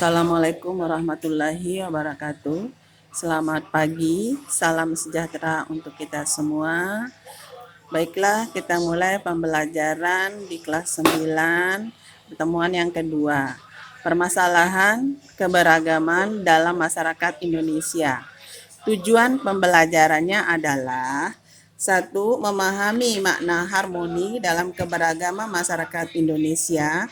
Assalamualaikum warahmatullahi wabarakatuh. Selamat pagi, salam sejahtera untuk kita semua. Baiklah, kita mulai pembelajaran di kelas 9, pertemuan yang kedua. Permasalahan keberagaman dalam masyarakat Indonesia. Tujuan pembelajarannya adalah: 1. Memahami makna harmoni dalam keberagaman masyarakat Indonesia.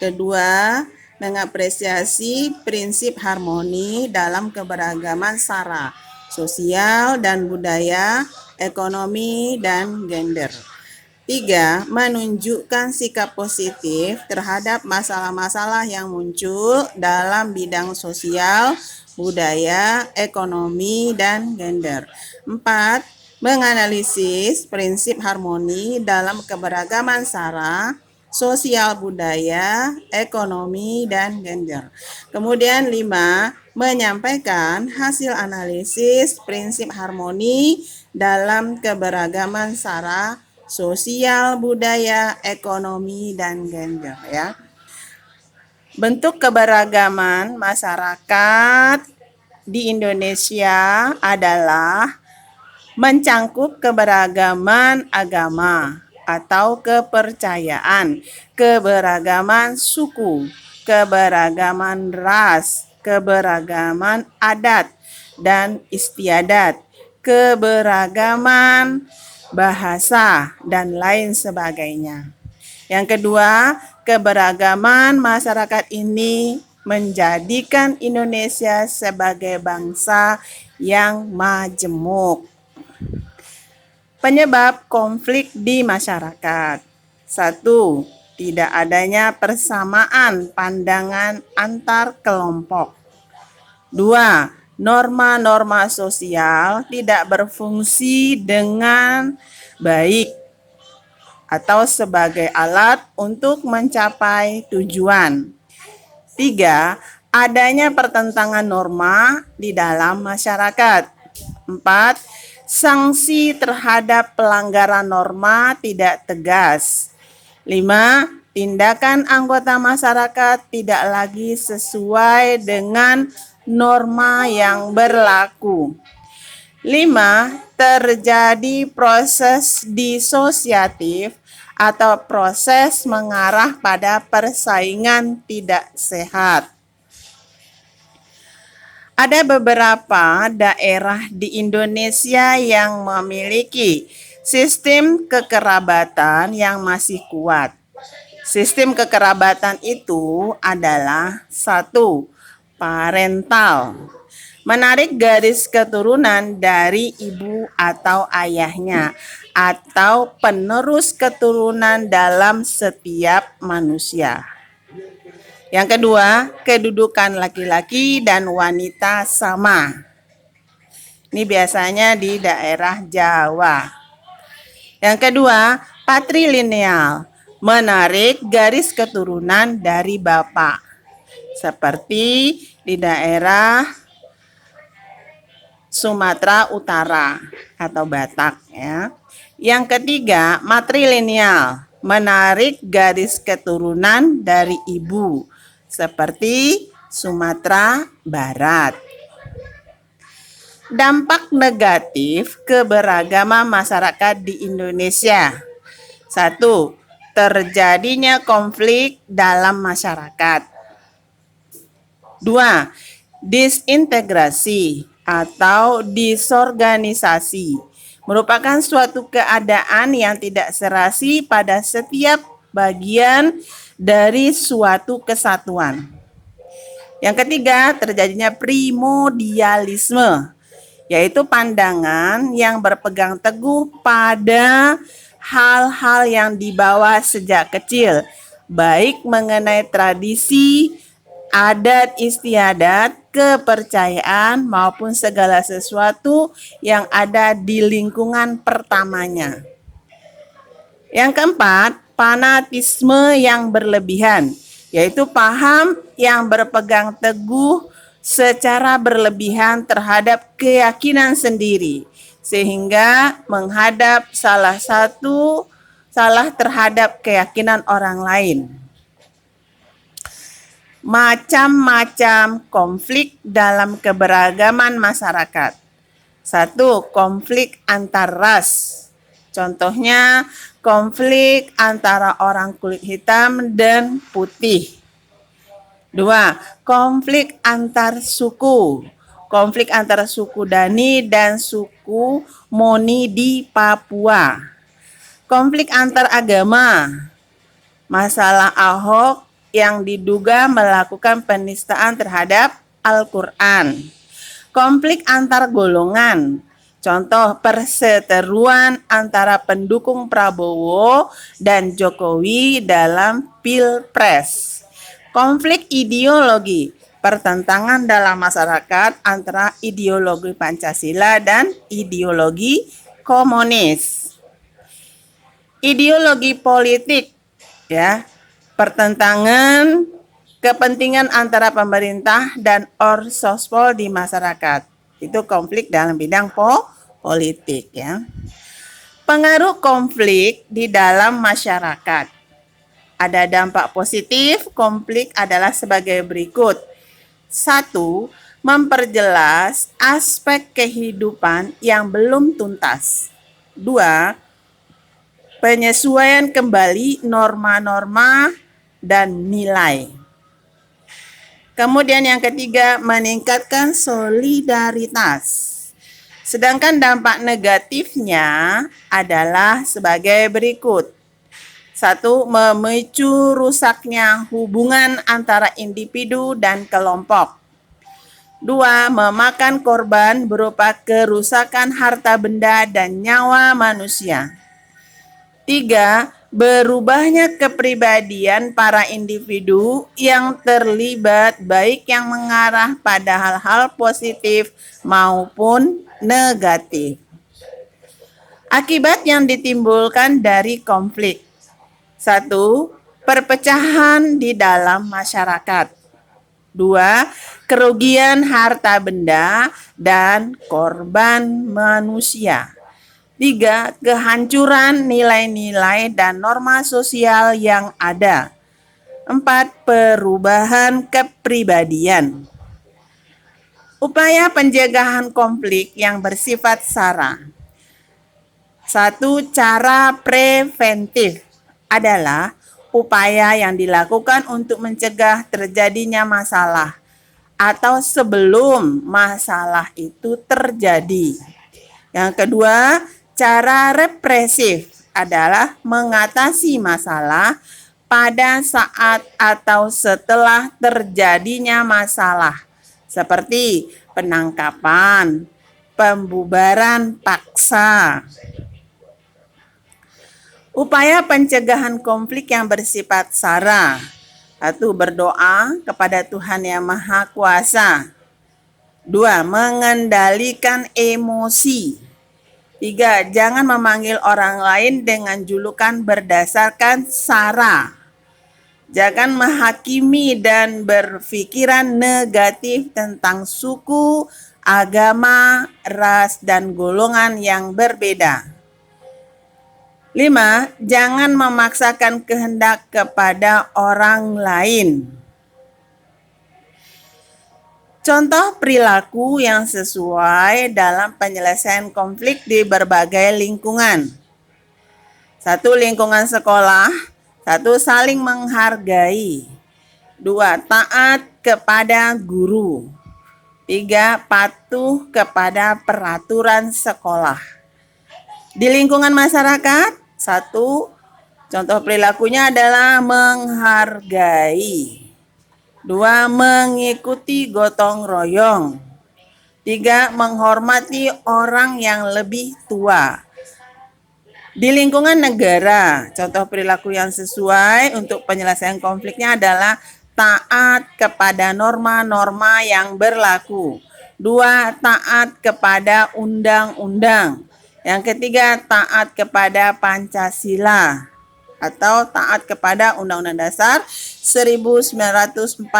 Kedua, mengapresiasi prinsip harmoni dalam keberagaman sara, sosial dan budaya, ekonomi, dan gender. 3. Menunjukkan sikap positif terhadap masalah-masalah yang muncul dalam bidang sosial, budaya, ekonomi, dan gender. 4. Menganalisis prinsip harmoni dalam keberagaman sara, sosial, budaya, ekonomi, dan gender. Kemudian 5, menyampaikan hasil analisis prinsip harmoni dalam keberagaman sara, sosial, budaya, ekonomi, dan gender ya. Bentuk keberagaman masyarakat di Indonesia adalah mencangkup keberagaman agama atau kepercayaan, keberagaman suku, keberagaman ras, keberagaman adat dan istiadat, keberagaman bahasa, dan lain sebagainya. Yang kedua, keberagaman masyarakat ini menjadikan Indonesia sebagai bangsa yang majemuk. Penyebab konflik di masyarakat. 1. Tidak adanya persamaan pandangan antar kelompok. 2. Norma-norma sosial tidak berfungsi dengan baik atau sebagai alat untuk mencapai tujuan. 3. Adanya pertentangan norma di dalam masyarakat. 4. Sanksi terhadap pelanggaran norma tidak tegas. 5. Tindakan anggota masyarakat tidak lagi sesuai dengan norma yang berlaku. 5. Terjadi proses disosiatif atau proses mengarah pada persaingan tidak sehat. Ada beberapa daerah di Indonesia yang memiliki sistem kekerabatan yang masih kuat. Sistem kekerabatan itu adalah: 1. Parental, menarik garis keturunan dari ibu atau ayahnya atau penerus keturunan dalam setiap manusia. Yang kedua, kedudukan laki-laki dan wanita sama. Ini biasanya di daerah Jawa. Yang kedua, patrilineal, menarik garis keturunan dari bapak. Seperti di daerah Sumatera Utara atau Batak ya. Yang ketiga, matrilineal, menarik garis keturunan dari ibu. Seperti Sumatera Barat. Dampak negatif keberagaman masyarakat di Indonesia. 1. Terjadinya konflik dalam masyarakat. 2. Disintegrasi atau disorganisasi, merupakan suatu keadaan yang tidak serasi pada setiap bagian dari suatu kesatuan. Yang ketiga, terjadinya primordialisme, yaitu pandangan yang berpegang teguh pada hal-hal yang dibawa sejak kecil, baik mengenai tradisi, adat istiadat, kepercayaan, maupun segala sesuatu yang ada di lingkungan pertamanya. Yang keempat, fanatisme yang berlebihan, yaitu paham yang berpegang teguh secara berlebihan terhadap keyakinan sendiri, sehingga menghadap salah terhadap keyakinan orang lain. Macam-macam konflik dalam keberagaman masyarakat. 1. Konflik antar ras. Contohnya, konflik antara orang kulit hitam dan putih. 2. Konflik antar suku. Konflik antara suku Dani dan suku Moni di Papua. Konflik antar agama. Masalah Ahok yang diduga melakukan penistaan terhadap Al-Quran. Konflik antar golongan. Contoh perseteruan antara pendukung Prabowo dan Jokowi dalam Pilpres. Konflik ideologi. Pertentangan dalam masyarakat antara ideologi Pancasila dan ideologi komunis. Ideologi politik, ya, pertentangan kepentingan antara pemerintah dan orsospol di masyarakat. Itu konflik dalam bidang politik, ya. Pengaruh konflik di dalam masyarakat. Ada dampak positif, konflik adalah sebagai berikut. 1. Memperjelas aspek kehidupan yang belum tuntas. 2. Penyesuaian kembali norma-norma dan nilai. Kemudian yang ketiga, meningkatkan solidaritas. Sedangkan dampak negatifnya adalah sebagai berikut. 1. Memicu rusaknya hubungan antara individu dan kelompok. 2. Memakan korban berupa kerusakan harta benda dan nyawa manusia. 3. Berubahnya kepribadian para individu yang terlibat, baik yang mengarah pada hal-hal positif maupun negatif. Akibat yang ditimbulkan dari konflik. 1. Perpecahan di dalam masyarakat. 2. Kerugian harta benda dan korban manusia. 3. Kehancuran nilai-nilai dan norma sosial yang ada. 4. Perubahan kepribadian. Upaya pencegahan konflik yang bersifat SARA. 1. Cara preventif adalah upaya yang dilakukan untuk mencegah terjadinya masalah atau sebelum masalah itu terjadi. Yang kedua, cara represif adalah mengatasi masalah pada saat atau setelah terjadinya masalah, seperti penangkapan, pembubaran paksa. Upaya pencegahan konflik yang bersifat SARA. 1. Berdoa kepada Tuhan Yang Maha Kuasa. 2. Mengendalikan emosi. 3. Jangan memanggil orang lain dengan julukan berdasarkan SARA. Jangan menghakimi dan berpikiran negatif tentang suku, agama, ras, dan golongan yang berbeda. 5. Jangan memaksakan kehendak kepada orang lain. Contoh perilaku yang sesuai dalam penyelesaian konflik di berbagai lingkungan. 1. Lingkungan sekolah. 1. Saling menghargai. 2. Taat kepada guru. 3. Patuh kepada peraturan sekolah. Di lingkungan masyarakat, 1. Contoh perilakunya adalah menghargai. 2. Mengikuti gotong royong. 3. Menghormati orang yang lebih tua. Di lingkungan negara, contoh perilaku yang sesuai untuk penyelesaian konfliknya adalah taat kepada norma-norma yang berlaku. 2. Taat kepada undang-undang. Yang ketiga, taat kepada Pancasila atau taat kepada Undang-Undang Dasar 1945.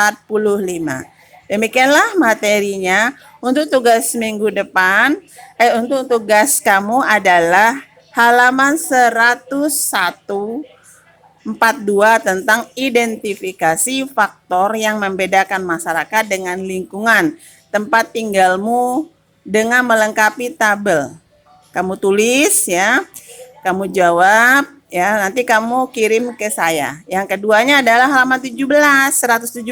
Demikianlah materinya. Untuk tugas minggu depan, untuk tugas kamu adalah halaman 101 42 tentang identifikasi faktor yang membedakan masyarakat dengan lingkungan tempat tinggalmu dengan melengkapi tabel. Kamu tulis ya, kamu jawab ya, nanti kamu kirim ke saya. Yang keduanya adalah halaman 117,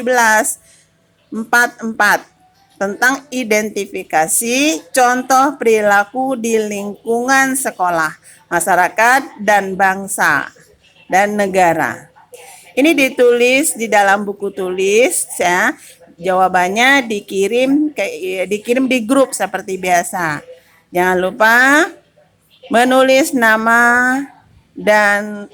44 tentang identifikasi contoh perilaku di lingkungan sekolah, masyarakat, dan bangsa dan negara. Ini ditulis di dalam buku tulis ya. Jawabannya dikirim di grup seperti biasa. Jangan lupa menulis nama dan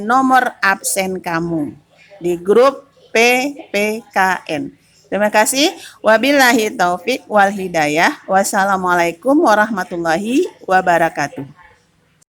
nomor absen kamu di grup PPKN. Terima kasih. Wabillahi taufik wal hidayah. Wassalamualaikum warahmatullahi wabarakatuh.